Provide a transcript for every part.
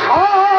Oh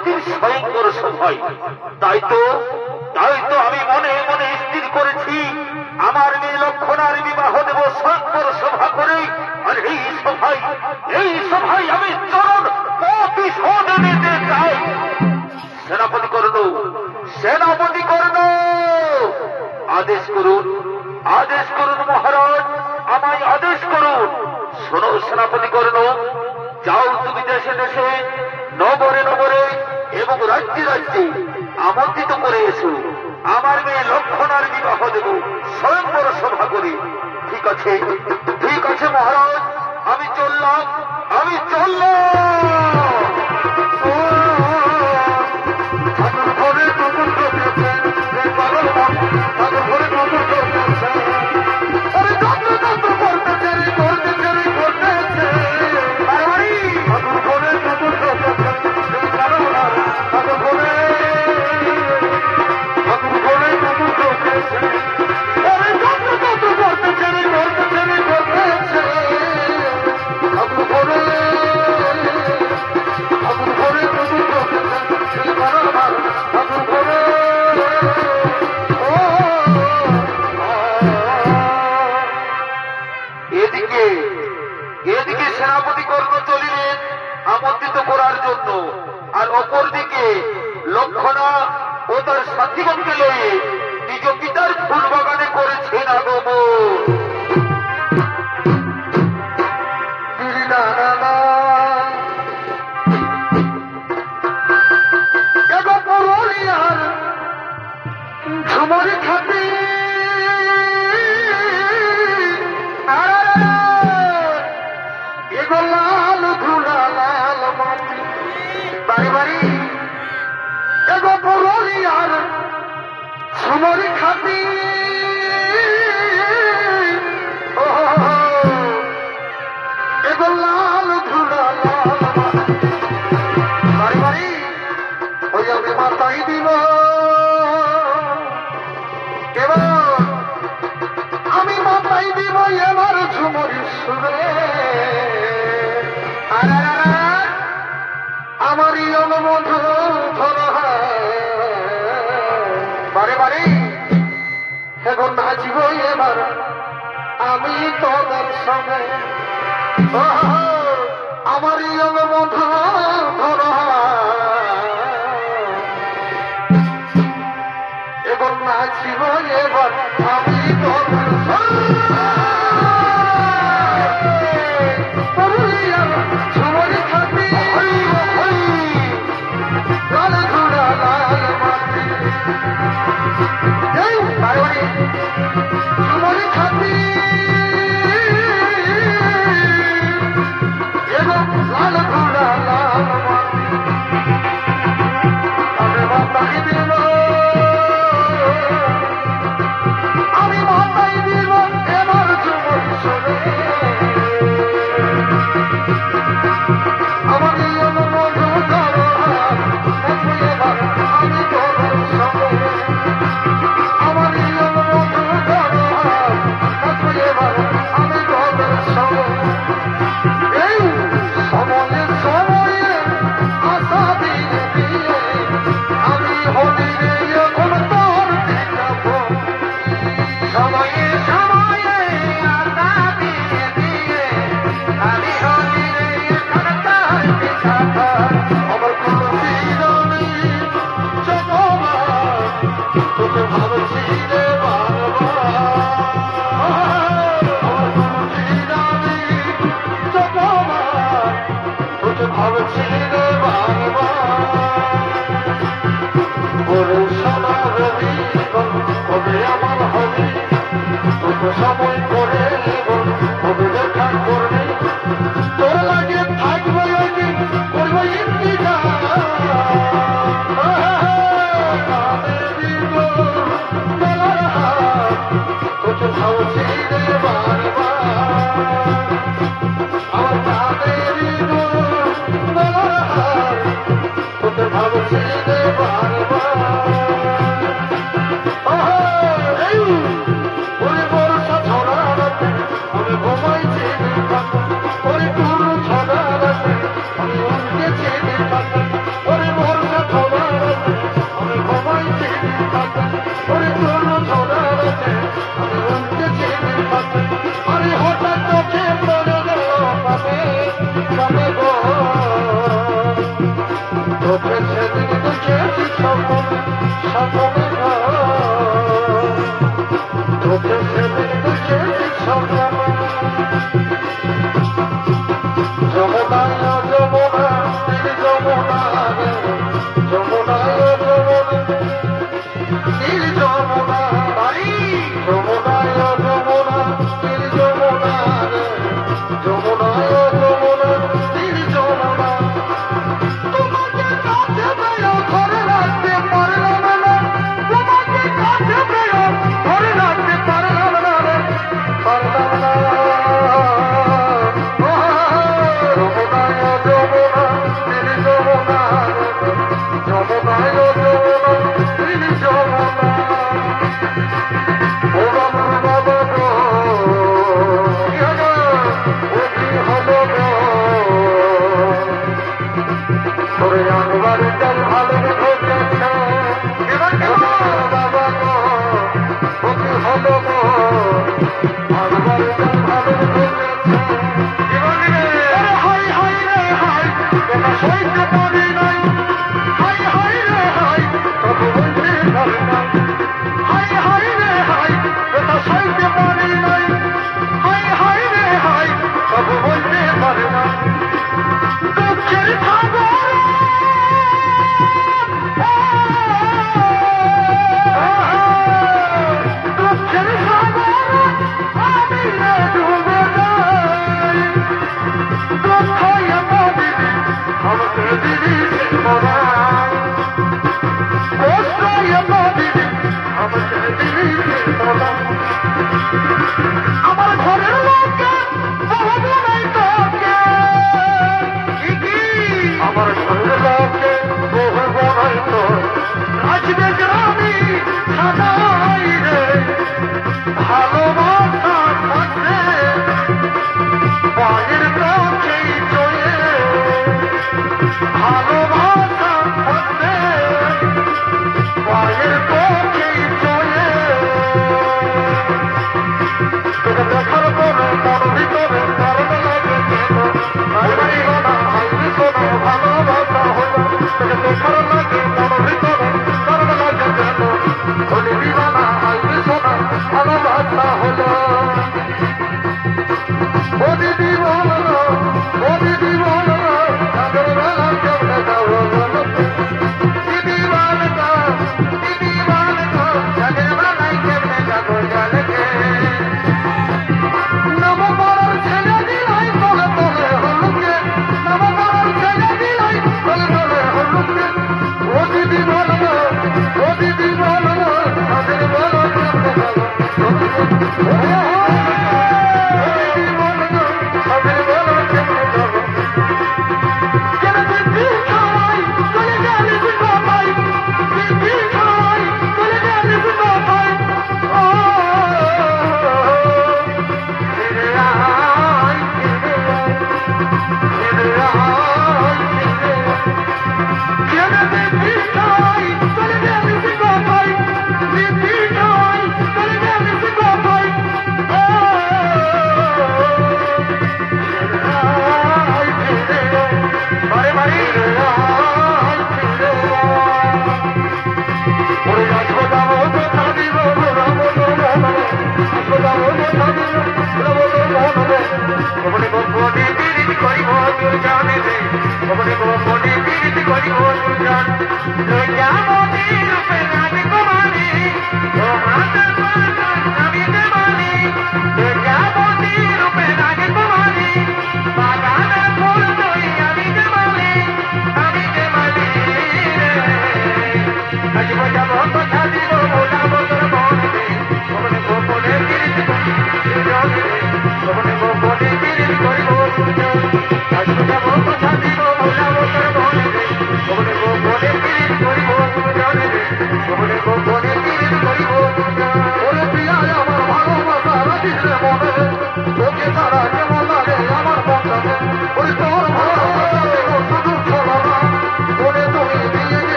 জাতির স্বয়ংবর সভায়। তাই তো আমি মনে মনে স্থির করেছি আমার মেয়ে লক্ষণার বিবাহ দেব স্বয়ংবর সভা করে। আর এই সভায় আমি চরণ প্রতিশোধ নিতে চাই। সেনাপতি কর্ণ আদেশ করুন মহারাজ, আমায় আদেশ করুন। শোনো সেনাপতি কর্ণ, যাও তুমি দেশে দেশে নগরে নগরে এবং রাজ্যে রাজ্যে আমন্ত্রিত করে এসো। আমার মেয়ে লক্ষণার বিবাহ দেব স্বয়ংবর সভা করে। ঠিক আছে মহারাজ, আমি চললাম। এদিকে সেনাপতি কর্ণ চলিলেন আমন্ত্রিত করার জন্য, আর অপরদিকে লক্ষণা ও তার সাথীগণকে লইয়ে নিজ পিতার ফুল বাগানে করেছেন আগমন। ঝুমরি খাতে লাল ধুলা লাল মাটি বাড়ি এগো পুরুলিয়ার ঝুমরি খাতি। এগো লাল ধুলা লাল বাড়ি ওই আমি মাতাই দিব। আমি মাতাই দিব এবার ঝুমরি সুরে। আমারই অনুমোধ বারে এখন নাচিব এবার আমি তোদের সঙ্গে। আমারই অনুমোধ এখন নাচিব এবার আমি তোদের সঙ্গে। ওরে বর্ষা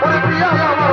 Oye,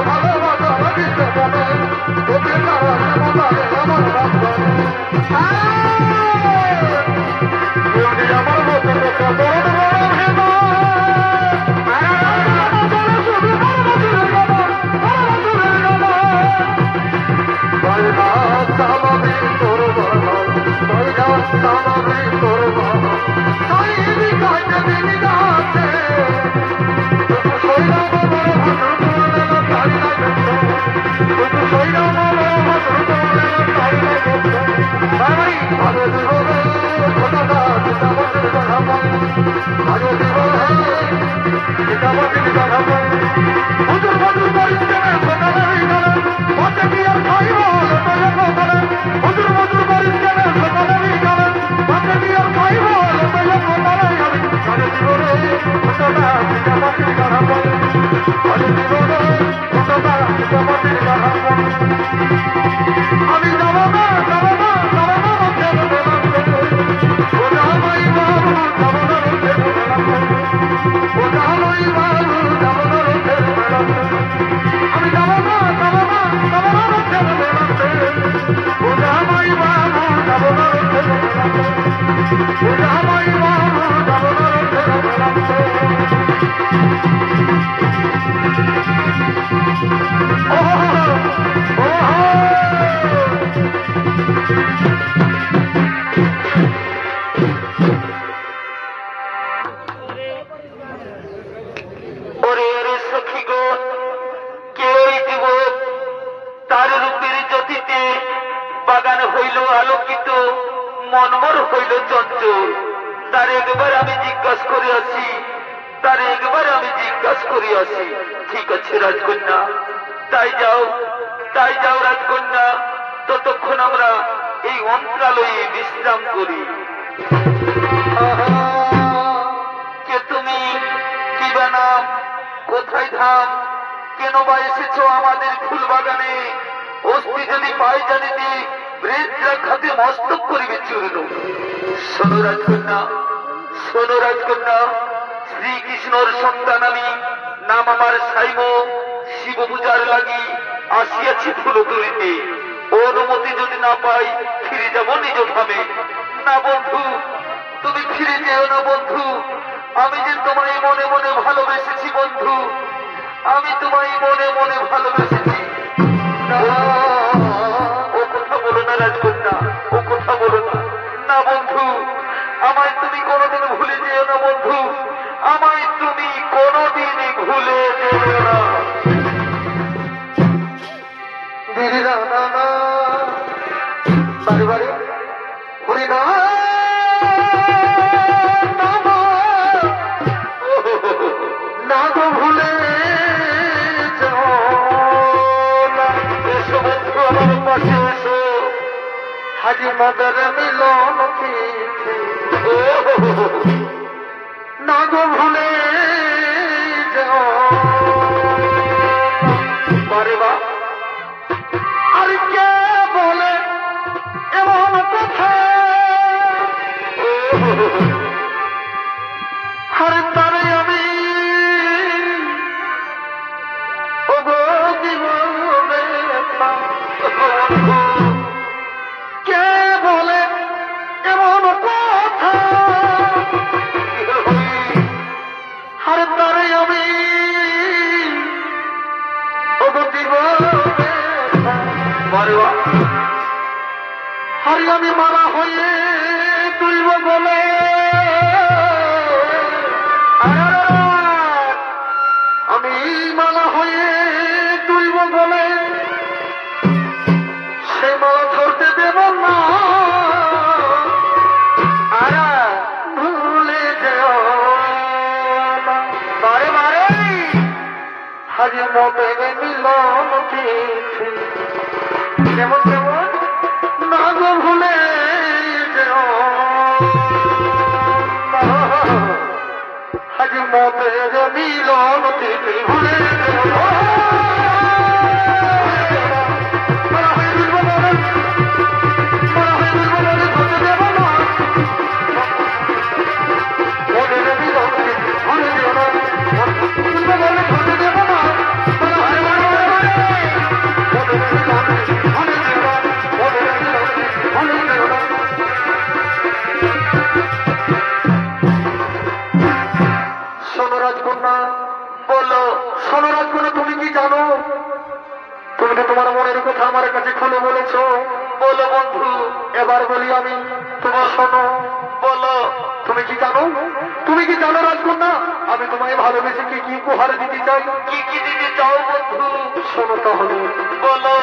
আমায় ভালোবেসে কি কি উপহার দিতে চাই? কি কি দিতে চাও বন্ধু? শোনো তাহলে। বলো।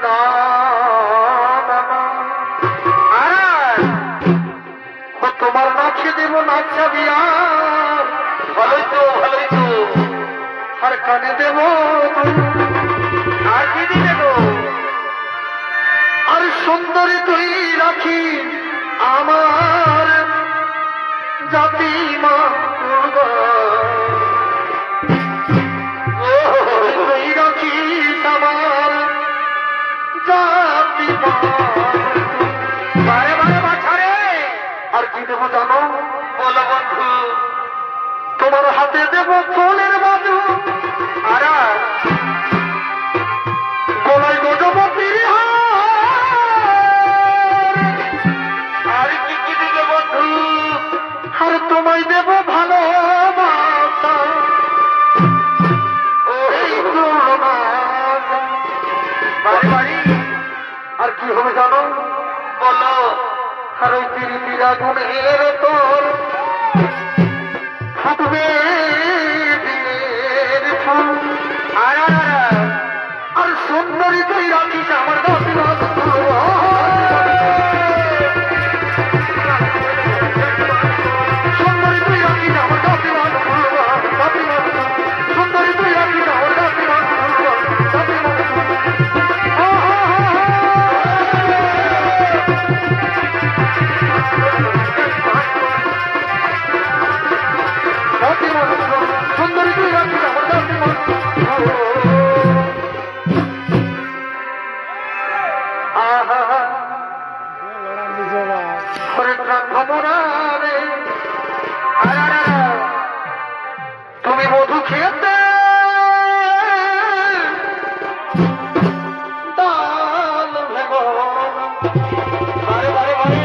না তোমার নাচে দেব নাচা বিয়ার। ভালোই তো ভালোই তো। আর কানে দেব আর কি দেব? আর সুন্দরী তুই রাখি আমার জাতি মা তুই রাখিস আমার জাতি মা। বারে বারে বাছারে। আর কি দেবো জানো? বলো বন্ধু। তোমার হাতে দেব ফুলের বাজু। আর গলায় গজপতির আর কি কি দিবে বন্ধু? আর তোমায় দেব ভালোবাসা। এই বাড়ি বাড়ি। আর কি হবে জানো? বলো। আর ওই তিরিতির আগুনের তোর ফুটবে দিনের ফুল। আর সুন্দরী তুই রাখিস আমার গাছে সুন্দরী তুই রাখিস আমার গাছে সুন্দরী তুই রাখিস আমার গাছে সুন্দরী তুই রাখিস আমার গাছে তুমি মধু খেতে দাল ভেবো। বারে বারে বারে।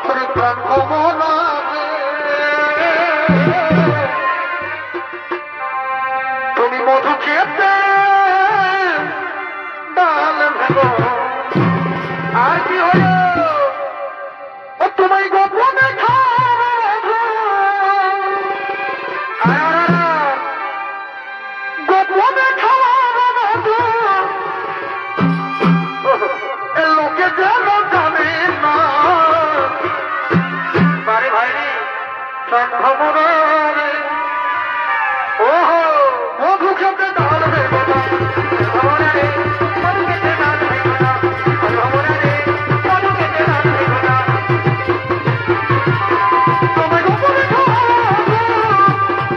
হরে প্রাণ ভবনা তুমি মধু খেতে ডাল ভেবো। আর কি হলো? ও তোমায় গোপনে খাবো গোপনে খাওয়াবো মধু। লোকে যেন জানে না। বারে ভাইরে। সম্ভবরে ওহো মধু খেতে ডাল ভেবো না। মধু খেতে ডাল ভেবো না। মধু খেতে ডাল ভেবো না। তোমায় গোপনে খাওয়াবো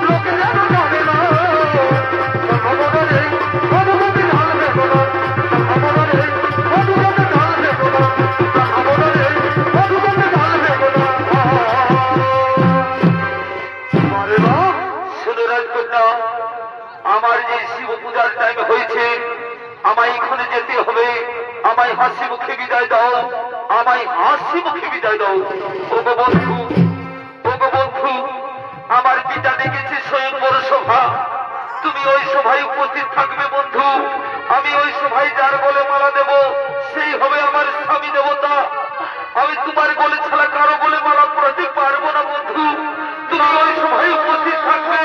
লোকে যেন জানে না। সম্ভবরে মধু খেতে ডাল ভেবো না। সম্ভবরে মধু খেতে ডাল ভেবো না। সম্ভবরে মধু খেতে ডাল ভেবো না। আরে বাহ! শুনো রাজকন্যা, আমার যে শিব পূজার টাইম হয়েছে, আমায় এখানে যেতে হবে। আমায় হাসি মুখে বিদায় দাও। আমায় হাসি মুখে বিদায় দাও। ও গো বন্ধু, ও গো বন্ধু, আমার পিতা ডেকেছে স্বয়ংবর সভা। তুমি ওই সভায় উপস্থিত থাকবে বন্ধু। আমি ওই সভায় যার বলে মালা দেব সেই হবে আমার স্বামী দেবতা। আমি তোমার বলে ছাড়া কারো বলে মালা পড়াতে পারবো না বন্ধু। তুমি ওই সভায় উপস্থিত থাকবে।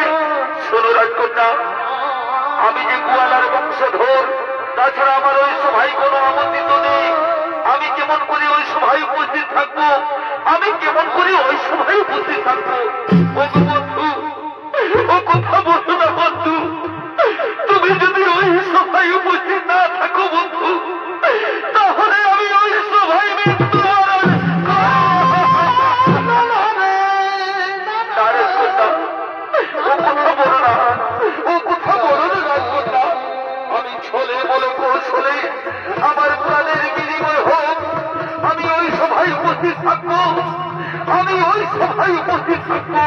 শোনো রাজকন্যা, আমি যে গোয়ালার বংশধর, তাছাড়া আমার ওই সভায় কোনো আমন্ত্রিত নেই। আমি কেমন করে ওই সভায় উপস্থিত থাকবো? আমি কেমন করে ওই সভায় উপস্থিত থাকবো? ও গো বন্ধু, ও কথা বলো না বন্ধু। তুমি যদি ওই সভায় উপস্থিত না থাকো বন্ধু, তাহলে আমি ওই সভায় মৃত্যুবরণ ও কথা বলো না, ও কথা বলো না রাজকন্যা। আমি ছলে বলে কৌশলে আমার প্রাণের বিনিময় হোক, আমি ওই সভায় উপস্থিত থাকবো। আমি ওই সভায় উপস্থিত থাকবো।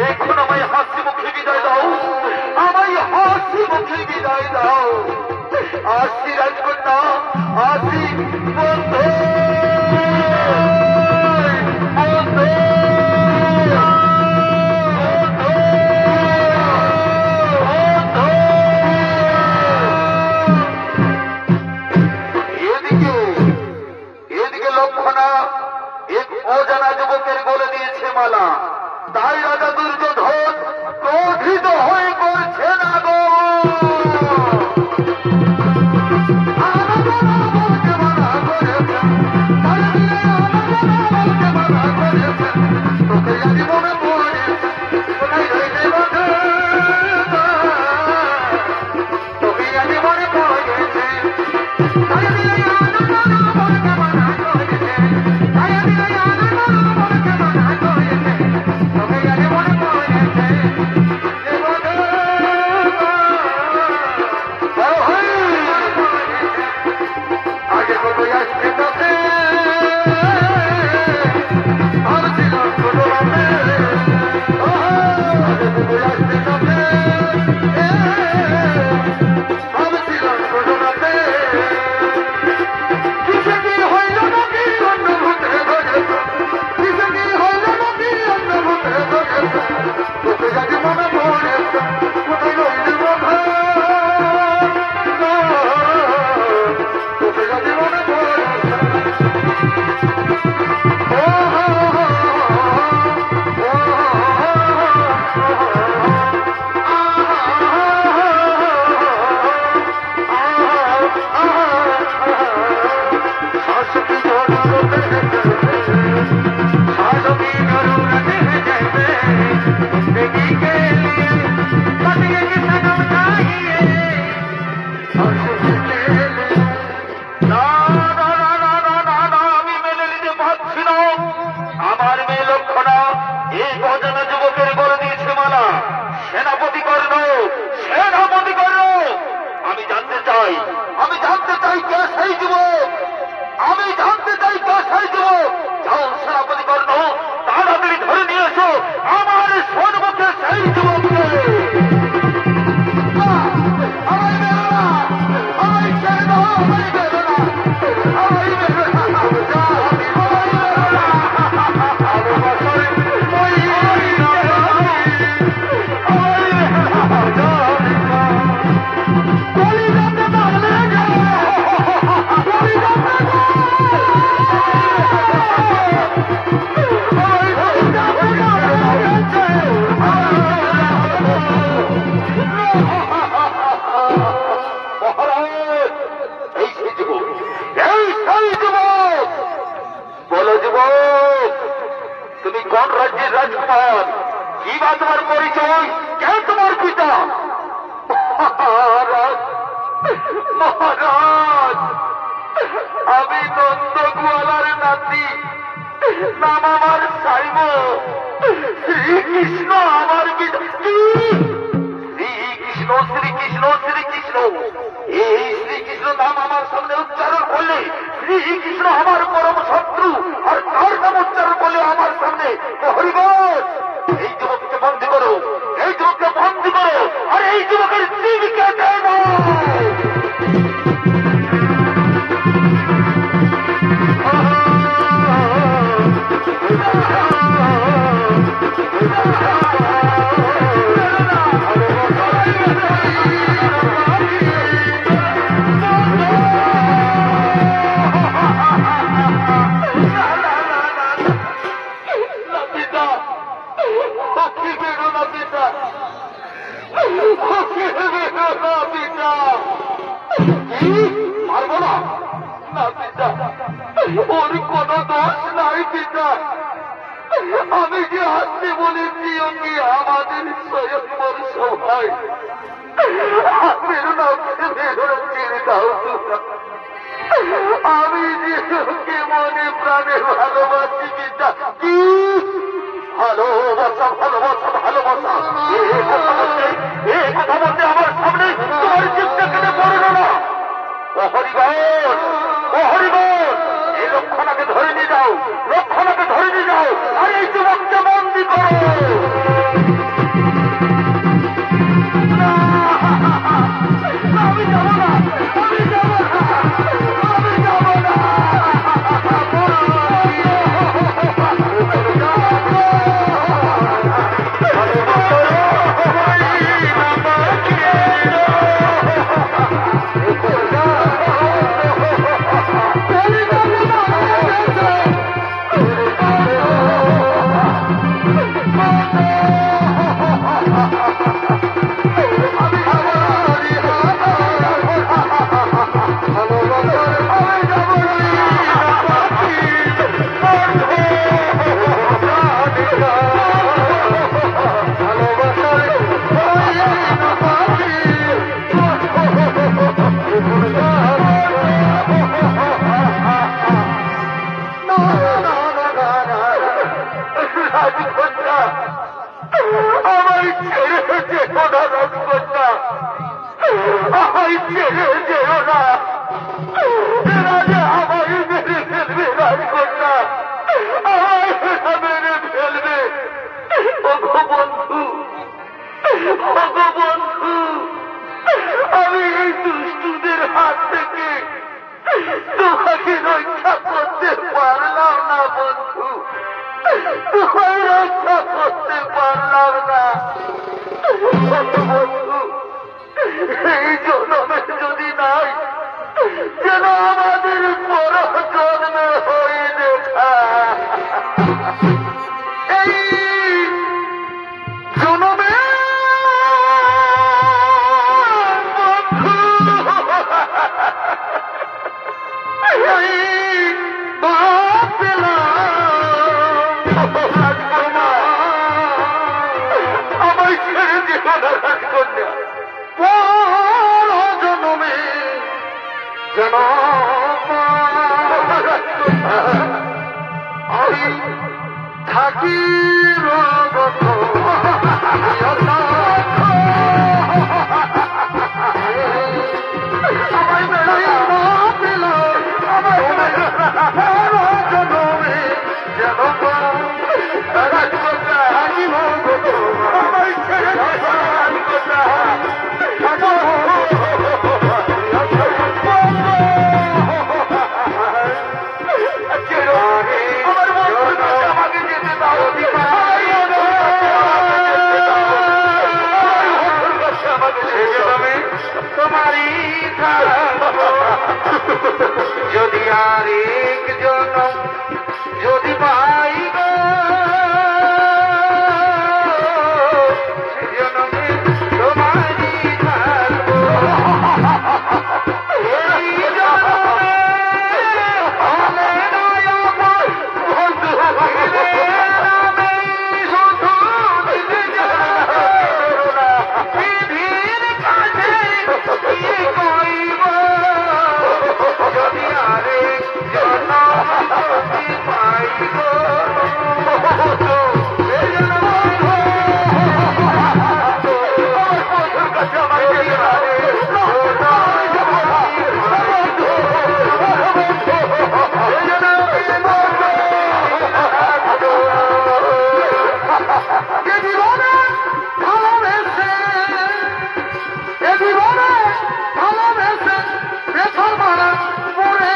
এখন আমায় হাসি মুখে বিদায় দাও। আমায় হাসি মুখে বিদায় দাও। আসি রাজকন্যা, আসি বন্ধু। Oh, আমায় ছেড়ে যেও না, এরা যে আমায় মেরে ফেলবে রাজকন্যা, আমায় এরা মেরে ফেলবে। ওগো বন্ধু, ওগো বন্ধু, আমি এই দুষ্টুদের হাত থেকে তোমাকে রক্ষা করতে পারলাম না বন্ধু, তোমায় রক্ষা করতে পারলাম না বন্ধু। এই জন্মে যদি নাই, যেন আমাদের পর জন্মে হয়ে দেখা। এই জন্মে আমায় ছেড়ে দিও না রাজকন্যা, জন্মে যেন আমি থাকি আমায় বেড়াই পেল, আমায় জন্মে যেন রাজকন্যা থাকিব, আমায় ছেড়ে রাজকন্যা। আমাকে যেতে দাও, তোমারই যদি আর এক জনম যদি পাই গো, জনমে তোমারই থাকবো। এই জনমে হলে নয়ন বন্ধু হইলে নামে শুধু দিতে যাও না, বিধির কাছে কি কইব, যদি আরেক জনম যদি পাই গো। এই জনম বন্ধুর কাছে আমায় যেতে হবে। এ জীবনে ভালোবেসে, এ জীবনে ভালোবেসে বেথর মারা পড়ে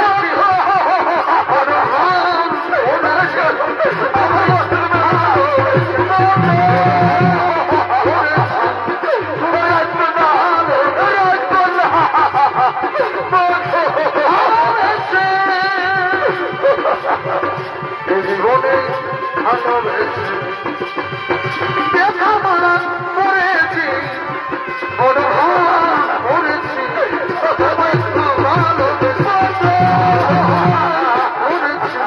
জীবনে ভালোবেসে দেখা মারা পড়েছি, বড় পড়েছি, তোমায় ভালোবেসে পড়েছি,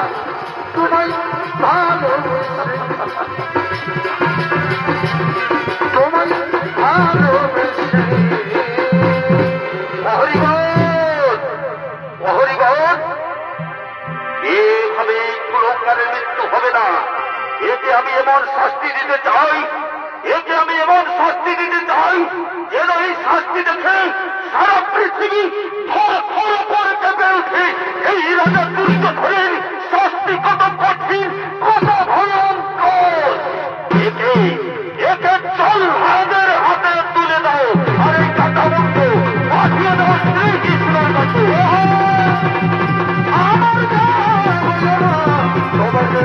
তোমায় ভালোবেসে, তোমায় ভালোবেসে। হরিগণ, এভাবে কুলঙ্গারের মৃত্যু হবে না। একে আমি এমন শাস্তি দিতে চাই, একে আমি এমন শাস্তি দিতে চাই যেন এই শাস্তি দেখে সারা পৃথিবী থর থর করে কেঁপে ওঠে। এই রাজা দুর্যোধনের শাস্তি কত কঠিন, কত ভয়ঙ্কর। একে একে চল হাতের হাতে তুলে দাও, আর এই কাটামুক্ত পাঠিয়ে দাও শ্রীকৃষ্ণের কাছে। আমার তোমাকে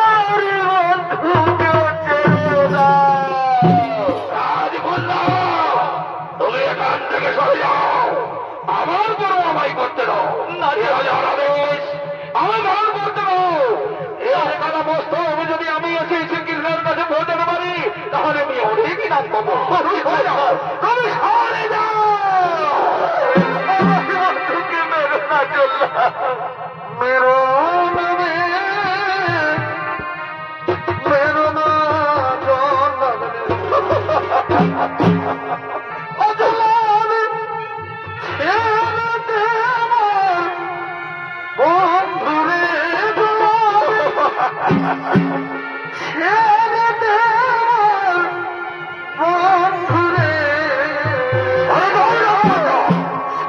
আরে বন্ধুকে ছেড়ে দাও। আজ বললাম তুমি এখান থেকে সরে যাও, আমার কোনো আমায় করতে দাও না। আদেশ আমি পালন করতে দাও। এর কথা বস্তু যদি আমি এসে শ্রীকৃষ্ণের কাছে পৌঁছাতে পারি তাহলে আমি অনেকই নাম পাবো। তুমি সরে যাও, তুমি সরে যাও। আমার বন্ধুকে মেরো না চল্লা, মেরো না রে, মেরো না চল্লা রে। অচলা রে, ছেড়ে দে আমার বন্ধুরে চল্লা রে। ছেড়ে দে আমার বন্ধুরে।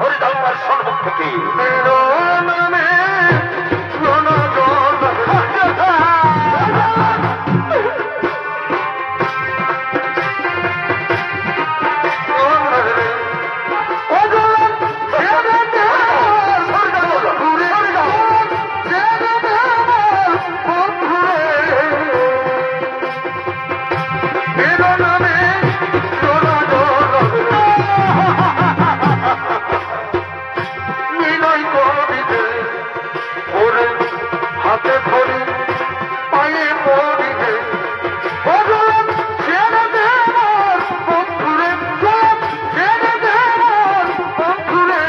সরে যাও আমার সম্মুখ থেকে। মেরো না রে, মেরো না চল্লা রে। হাতে ধরি পায়ে পড়িবে ভগবান ছেড়ে দে আমার বন্ধুরে, ছেড়ে দে আমার বন্ধুরে।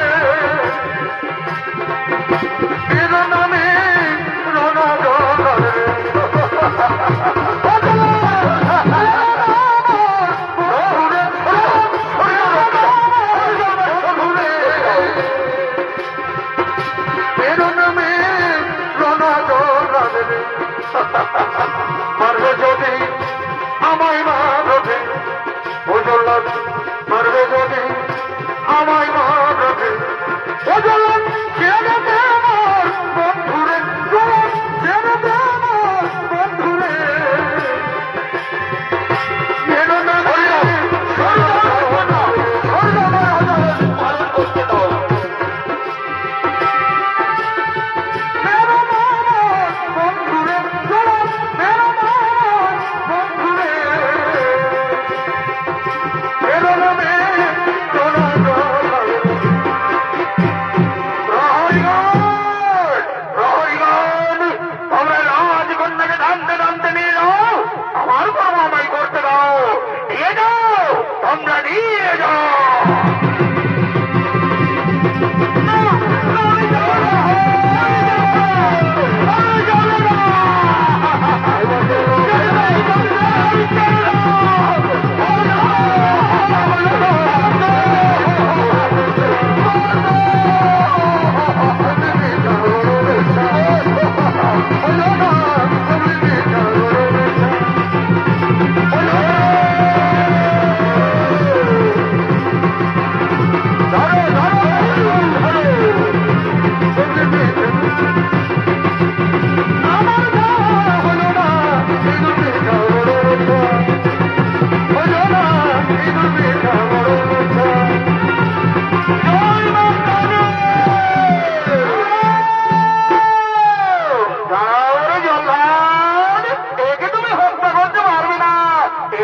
এর নামে রোনা জলে মারবে যদি আমায় মারবে, ওজলান মারবে যদি আমায় মারবে, ওজলান ছেড়ে দে আমার বন্ধুরে, ছেড়ে দে আমার বন্ধুরে। মেরো না পালন করতে দাও। মেরো না বন্ধুরে, মেরো না বন্ধুরে। মেরো না মে তোরা গলায় রহিগণ, তোমরা রাজকন্যাকে টানতে টানতে নিয়ে যাও, আমার কোনো আমায় করতে দাও। নিয়ে যাও, তোমরা নিয়ে যাও।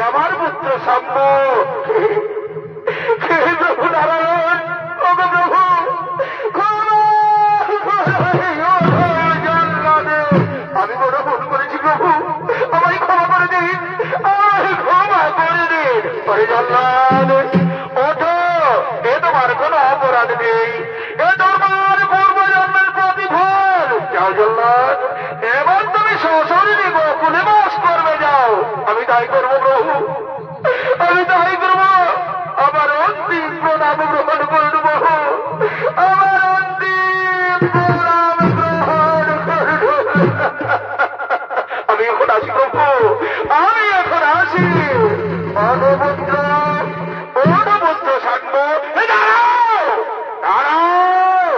আমার পুত্র সাম্য। প্রভু নারায়ণ, ওগো প্রভু, আমি বড় ভুল করেছি প্রভু, আমায় ক্ষমা করে দিন, আমায় ক্ষমা করে দিন। ওরে জল্লাদ, ওঠো, এ তোমার কোনো অপরাধ নেই, এ তোমার পূর্বজন্মের প্রতিফল। যাও জল্লাদ, এবার তুমি সশরীরে গোকুলে বাস করবে, যাও। আমি তাই করবো প্রভু, আমি তাই করবো। আমার অন্তিম প্রণাম গ্রহণ করব, আমার অন্তিম প্রণাম গ্রহণ করব। আমি এখন আসি প্রভু, আমি এখন আসি। অনুপুত্র, অনুপুত্র সাঙ্গ, দাঁড়াও, দাঁড়াও,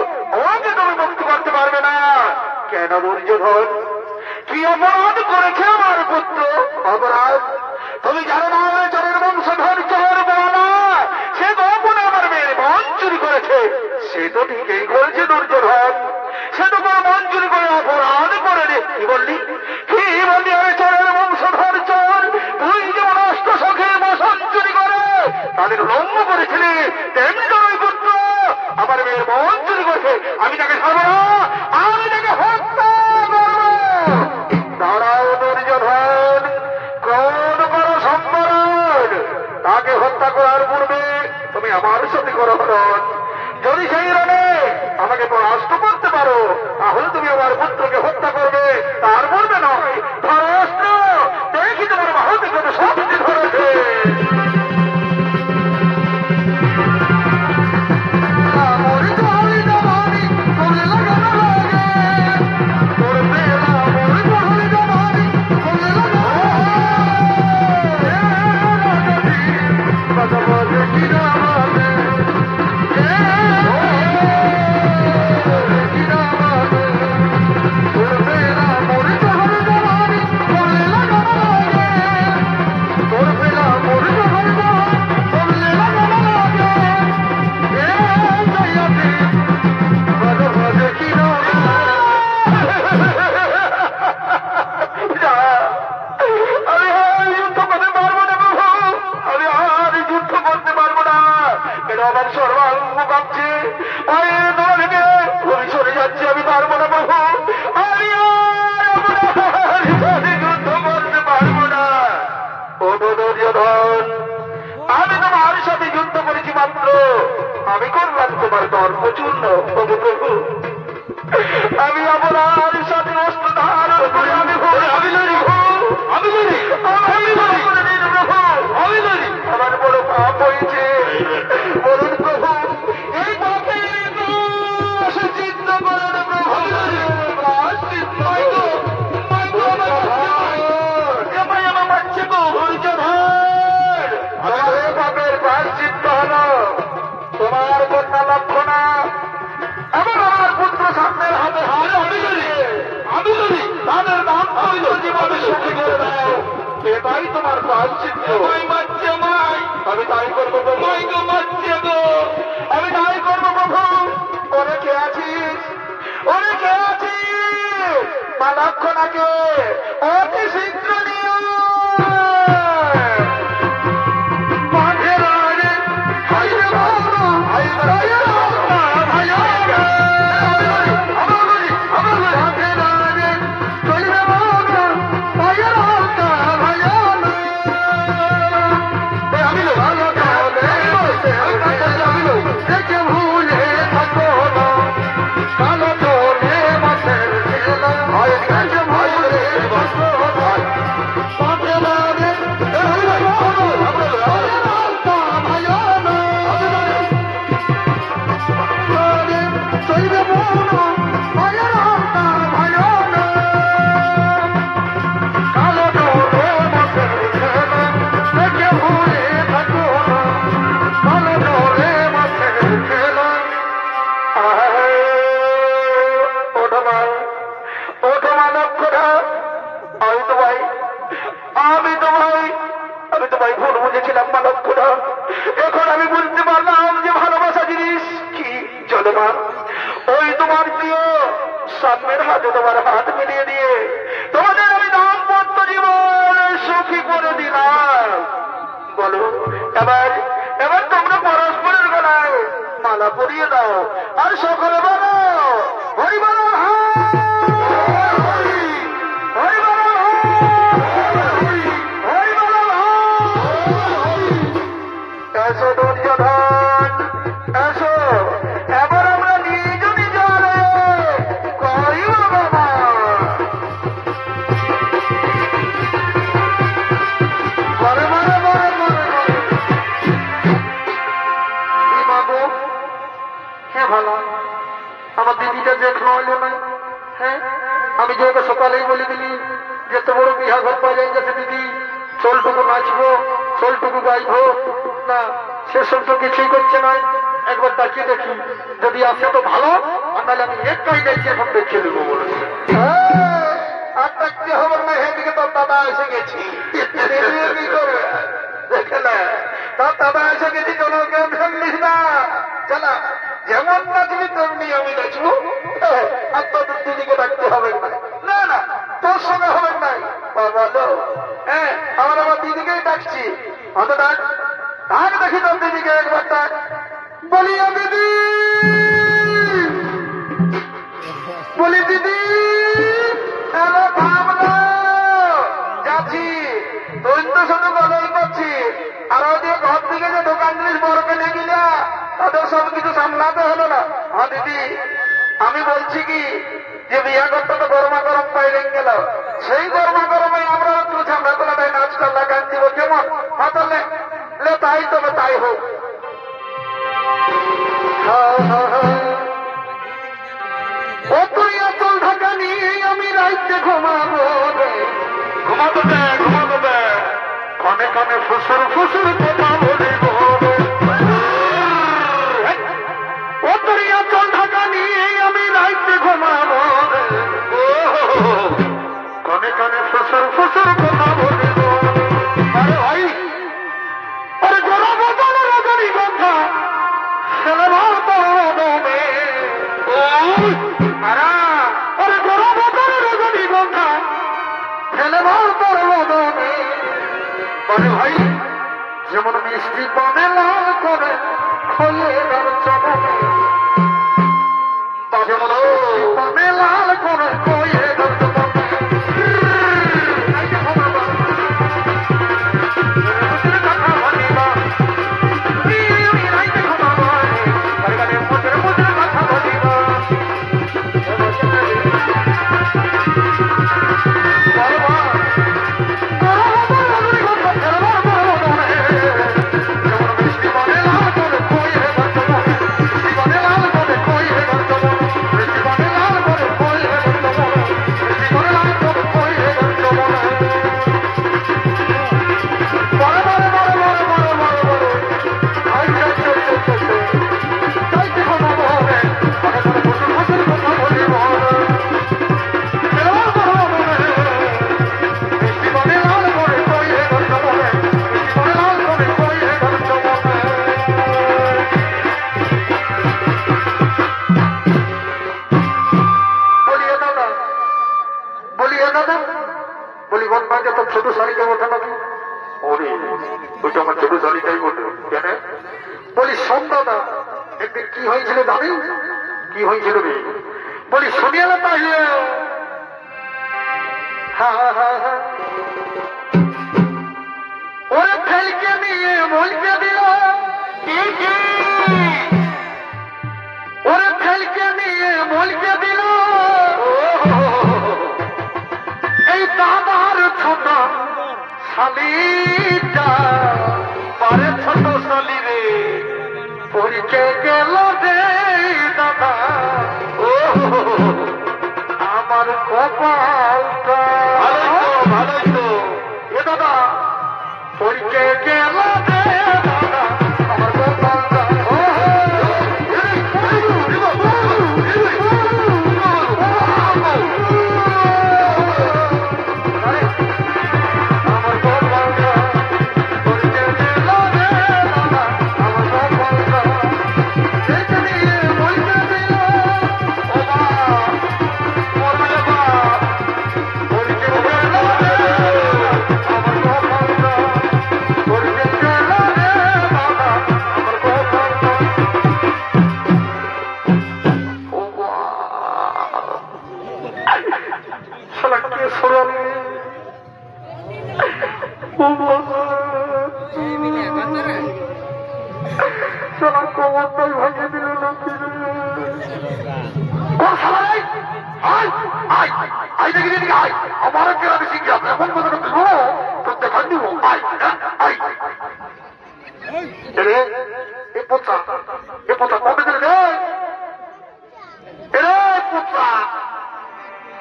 ওকে তুমি মুক্তি করতে পারবে না। কেন দুর্যোধন, কি অপরাধ করেছে আমার পুত্র? অপরাধ তুমি জানো না, চরের বংশধর চোর বলা, সে গোপনে আমার মেয়ের মন চুরি করেছে। সে তো ঠিকই করেছে দুর্যোধন, সে তো কোনো মন চুরি করে অপরাধ করেনি। কি বললি? কি বললি? আমি চোরের বংশধর চোর। তুই যেমন অষ্ট সখে বসন চুরি করে তাদের লম্ব করেছিলি, তেমনি তোর ওই পুত্র আমার মেয়ের মন চুরি করেছে। আমি তাকে ছাড়বো না, আমি তাকে হত্যা করবো। দাঁড়াও দুর্যোধন, কোন করো সম্বরণ। তাকে হত্যা করার পূর্বে তুমি আমার সাথে করো হরণ। যদি সেই রণে আমাকে পরাস্ত করতে পারো তাহলে তুমি আমার পুত্রকে হত্যা করবে, তার পূর্বে নয়। ধরো অস্ত্র, দেখি তোমার বাহুতে কত শক্তি ধরেছে। আমার সর্বাঙ্গ কাঁপছে, আমি সরে যাচ্ছি, আমি পারবো না বাবু, আমি যুদ্ধ করতে পারবো না। ওঠো দুর্যোধন, আমি তোমার সাথে যুদ্ধ করেছি মাত্র, আমি করলাম তোমার দর্প চূর্ণ। প্রভু প্রভু, আমি আপনার সাথে অস্ত্র ধারণ করে আমি লড়ি, আমার বড় পাপ হয়েছে। বলুন প্রভু, এই পাপে চিন্তা করেন প্রভু। পাপের প্রায়শ্চিত্ত হল তোমার কন্যা লক্ষণা এবং আমার পুত্র সামনের হাতে আমি যদি তাদের নাম হইল জীবনে সুখী করে দাও, এটাই তোমার প্রায়শ্চিত্ত। আমি তাই করবো প্রভু, আমি তাই করবো প্রভু। অনেকে আছিস, অনেকে আছিস, মা লক্ষণাকে অতি শীঘ্র নিয়ে এখন আমি বুঝতে পারলাম যে ভালোবাসা জিনিস কি। চলো মা, ওই তোমার প্রিয় সামনের হাতে তোমার হাত মিলিয়ে দিয়ে তোমাদের আমি দাম্পত্য জীবন সুখী করে দিলাম। বলো এবার, এবার তোমরা পরস্পরের গলায় মালা পরিয়ে দাও আর সকলে বলো হরি বল। এসো দুর্যোধন, এসো, এবার আমরা নিজ নিজ করিব বাবা। মরে মরে মরে মরে মাগো। হ্যাঁ ভালো, আমার দিদিটা দেখলো হইল না। হ্যাঁ, আমি যে ওকে সকালেই বলে দিলি যে এত বড় বিহা ঘর পাওয়া যায় গেছে দিদি, চলটুকু নাচবো, চলটুকু গাইবো না, সেসব তো কিছুই করছে না। একবার তাকিয়ে দেখি, যদি আসে তো ভালো, আর নাহলে আমি একটাই দেখছি এখন দেখিয়ে দেবো বলেছে। আর দেখতে হবে না, সেদিকে তোর দাদা এসে গেছি। কি করবে দেখে না, তোর দাদা এসে গেছি, কোনো টেনশন নিস না। চলা, যেমন নাচবি তেমনি আমি নাচবো, আর তোদের দিদিকে ডাকতে হবে না। না না, বলো হ্যাঁ আমার আবার দিদিকেই ডাকছি অত ডাক ডাক দেখি তোর দিদিকে একবার ডাক বলিয়া দিদি বলি দিদি এলো ভাবনা যাচ্ছি তুই তো শুধু গলাই করছি আর ওই ঘর থেকে যে দোকান জিনিস বড় কিনে গিলা তাদের সব কিছু সামলাতে হলো না হ্যাঁ দিদি আমি বলছি কি যে বিয়া করতে তো গরমা গরম পাইলেন গেল সেই গরমা গরমে আমরা একটু ঝামেলা তোলাটাই নাচটা লাগান দিব কেমন হ্যাঁ তাহলে তাই তবে তাই হোক ও তুই আচল ঢাকা নিয়ে আমি রাইতে ঘুমাবো ঘুমাতে দে ঘুমাতে দে কানে কানে ফুসুর ফুসুর কথা বলিব ও তুই আচল ঢাকা নিয়ে আমি রাইতে ঘুমাবো কানে কানে ফুসুর ফুসুর কথা বলিব আরে ভাই আরে গোড়া বদলে রজনী গন্ধা ছেলে ভার দমে আরে গোড়া বদলে রজনী গন্ধা ছেলে ভার দমে আরে ভাই যেমন মিষ্টি পানে লাল করে খোলে তার চমনে যেমন মিষ্টি পানে লাল করে খোয়ে তার চমনে ছোট শাড়িটা ওঠে নাকি ওরে ওইটা আমার ছোট শাড়িটাই ওঠে কেন বলি শোন দাদা একদিন কি হয়েছিল জানি কি হয়েছিল রে বলি শুনিয়ালে তাহলে ওরে ফেলকে নিয়ে বলকে দিল ওরে ফেলকে নিয়ে বলকে দিল এই দাদার ছোট শালিটা পারে ছোট শালি রে পরিচে গেল রে দাদা ও আমার কপালটা ভালোই তো এ দাদা পরিচে গেল রে দাদা আমার কপালটা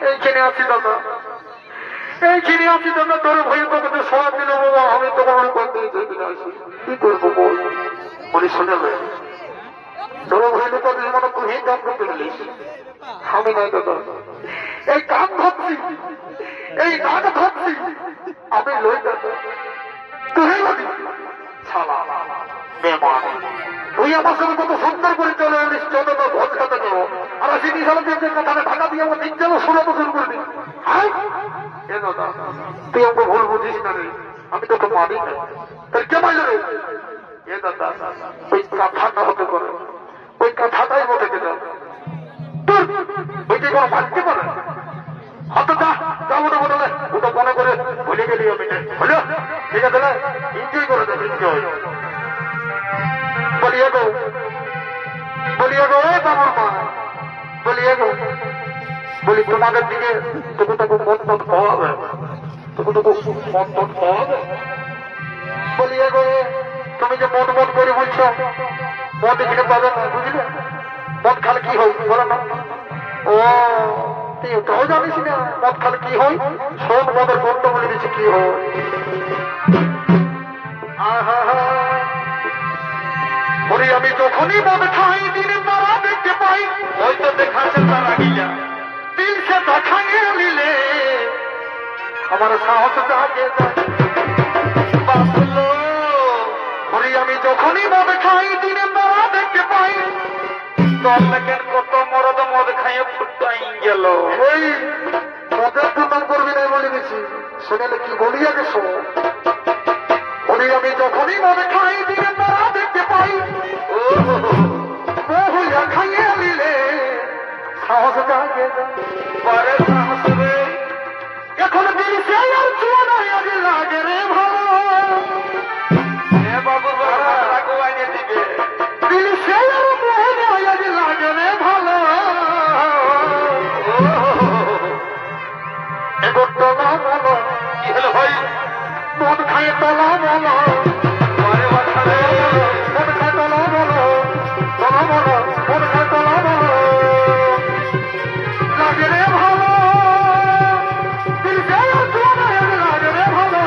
এইখানে আছি দাদা এইখানে আছি দাদা তোর ভয় তোকে সব দিল বাবা আমি তো কোনো করতে কি করবো বল বলি শুনে তোর ভয় তোকে মনে তুই কাম করতে গেলিস আমি নাই দাদা এই কাম ধরছি এই নাক ধরছি আমি লই দাদা তুই লাগি শালা বেমান তুই আমার সঙ্গে কত সুন্দর করে চলে এলিস চলো তো ভোজ খেতে যাবো আর সিটি সালাদের কথাটা ঢাকা দিয়ে আমার দিন যাবো 16 বছর করে দিই এ দাদা তুই আমাকে ভুল বুঝিস না রে, আমি তোকে মানি না। তাহলে কে মাইল রে? এ দাদা ওই কথাটা হতে পারে, ওই কথাটাই মতো গেল তোর ওইটা কোনো ভাবতে পারে হয়তো। যা যা ওটা বলে ওটা মনে করে ভুলে গেলি আমি হলো, ঠিক আছে না? এনজয় করে দেবে, এনজয়। বলিয়ে গো এ বাবুর মা, বলিয়ে গো বলি তোমাদের দিকে তবু মন মন খাওয়া হবে, তবু মন মন খাওয়া হবে। বলিয়ে গো তুমি যে মন মন করে বলছো, মন এখানে পাবে না, বুঝলে? মদ খালে কি হয় বলো না? ও তুই ওটাও জানিস না মদ খালে কি হয়? শোন মদের গন্ধ বলে দিচ্ছে কি হয়। ওরে আমি যখনই মদ খাই দিনে তারা দেখতে পাই, ওই তো দেখাচ্ছে তারা গিয়া দিল সে দেখাইয়ে নিলে আমার সাহস জাগে যায়। ওরে আমি যখনই মদ খাই দিনে তারা দেখতে পাই, দল লেখেন কত মরদ মদ খাইয়ে ফুটাই গেল। এই মদের দুর্নাম করবি না বলে দিচ্ছি, শুনেলে কি বলি আগে শোন। ওরে আমি যখনই মদ খাই দিনে তারা দেখতে পাই, বহুয়া খাইয়ে নিলে সাহস জাগে পারে সাহস রে। এখন দিল সে আর চুয়া নাই আগে লাগে রে ভালো। এ বাবু রাগো আইনে দিবে, দিল সে আর মোহনে আগে লাগে রে ভালো। এবার তলা বলো কি হলো ভাই? মদ খাইয়ে তলা বলো, মদ খায় তলা বলো, তলা বলো, মদ খায় তলা বলো লাগে রে ভালো। দিল সে আর চুয়া নাই আগে লাগে রে ভালো।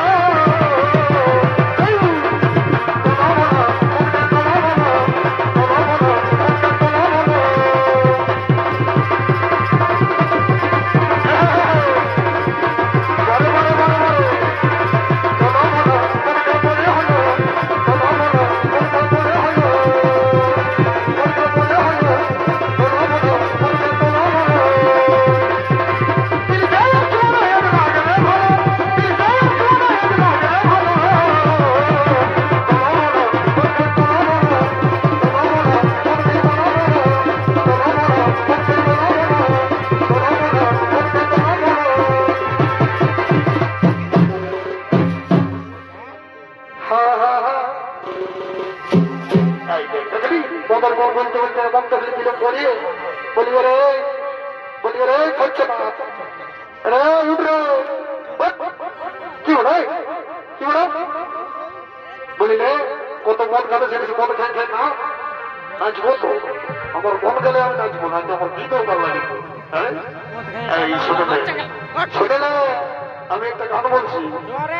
বলিলে কত মন খাবে সে মন খাই খাই না নাচবো তো, আমার মন গেলে আমি নাচবো না, আমার কি দরকার লাগে? শুনে না আমি একটা গান বলছি,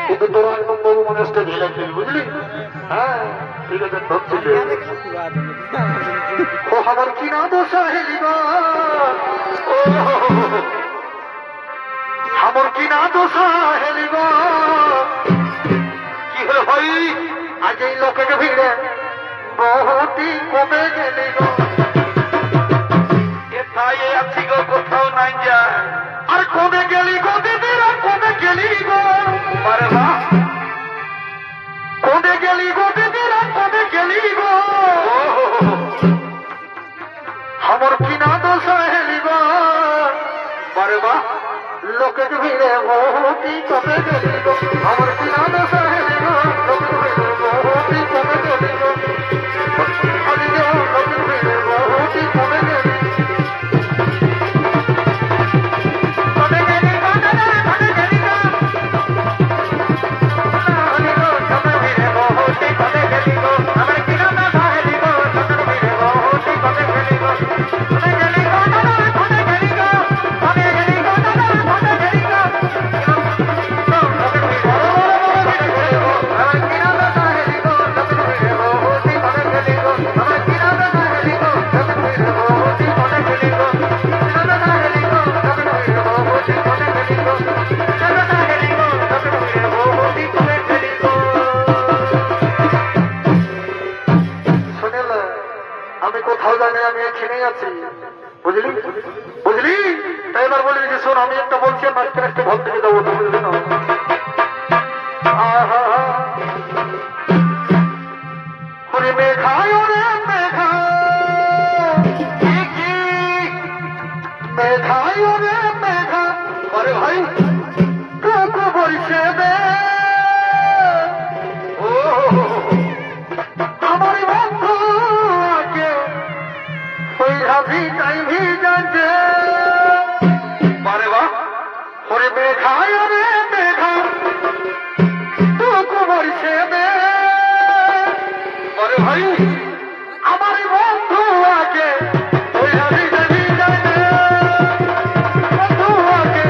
কিন্তু তোরা একদম বাবু মনে আসতে ঢেলে ফেলি, বুঝলি? হ্যাঁ ঠিক আছে ধরছি। ও আমার কি না দোষা হেলিবা, আমার কি না দোষা হেলিবা। কি হলো ভাই? আজ এই লোকের ভিড়ে বহুটি কমে গেলি গো, এথায় আছি গো কোথাও নাই যায়। আর কমে গেলি গো দিদিরা, কমে গেলি গো, আরে বাহ, কমে গেলি গো দিদিরা, কমে গেলি গো। আমার কি না দোষ হেলিব, আরে বাহ, লোকের ভিড়ে বহুটি কমে গেলি গো, আমার কি না দোষ হেলিব, লোকের ভিড়ে বহুটি কমে গেলি গো, লোকের ভিড়ে বহুটি কমে গেলি। বুঝলি বুঝলি, এবার বলি যে শোন আমি একটা বলছি মাঝখানে একটা ঘর থেকে যাবো তুমি যদি নাও। আহা ওরে মেঘায় ওরে মেঘা মেঘায় ওরে মেঘা আরে ভাই টুকু বলছে দে ও আমার বন্ধু আগে ওই ভিটাই ভিজাতে বারে বা ওরে মেঘায় ওরে মেঘা টুকু বলছে দে আরে ভাই আমার বন্ধু আগে ওই ভিটাই ভিজাতে বন্ধু আগে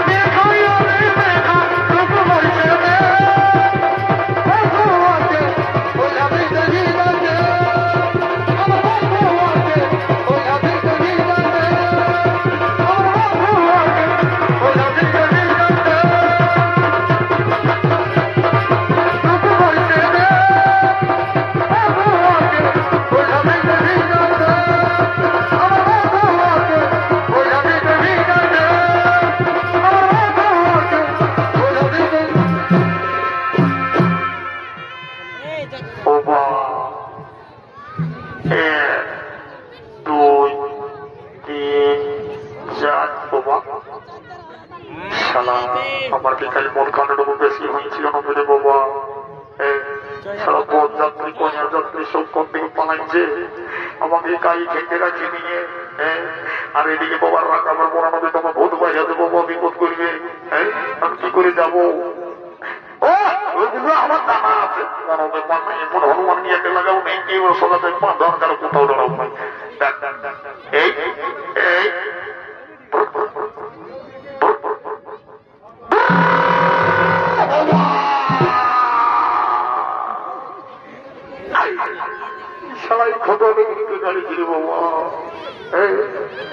মেঘায় ওরে মেঘা টুকু বলছে দে বন্ধু আগে ওই ভিটাই ভিজাতে আমার বন্ধু আগে ওই ভিটাই ভিজাতে আমার বন্ধু আগে ওই ভিটাই ভিজাতে টুকু বলছে দে বন্ধু আগে ওই ভিটাই ভিজাতে আমার বন্ধু আগে ওই ভিটাই ভিজাতে আমার বন্ধু আগে ওই ভিটাই ওবা এক দুই তিন চার বাবা শালা আমার কি খালি মন কান্ডটুকু বেশি হয়েছিল না মেরে বাবা সারা পথ যাত্রী কন্যা যাত্রী সব কোন থেকে পালাইছে আমাকে গাড়ি খেতে রাখি নিয়ে আর এদিকে বাবার রাখ আমার মনে হবে তোমার ভূত বাজাতে বাবা বিপদ করবে আমি কি করে যাবো ও ওইগুলো আমার জানা আছে মনে হবে এমন হনুমান নিয়ে লাগাও নেই কেউ সোজাতে দরকার কোথাও দাঁড়াও নাই এই এই সবাই খোঁজা দেখতে গাড়ি ছিল বাবা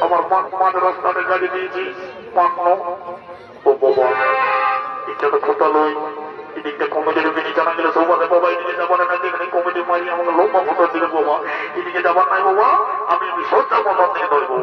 আমার মাঝ রাস্তাতে গাড়ি দিয়েছি ও বাবা এটা তো খোঁজা লই এদিকটা কমিটির ওকে জানা গেলে সৌবাদে বাবা এদিকে যাবার না যেখানে কমিটি মারি আমাকে লম্বা ফটো দিলে বাবা এদিকে যাবার নাই বাবা আমি সোজা কথা থেকে ধরবো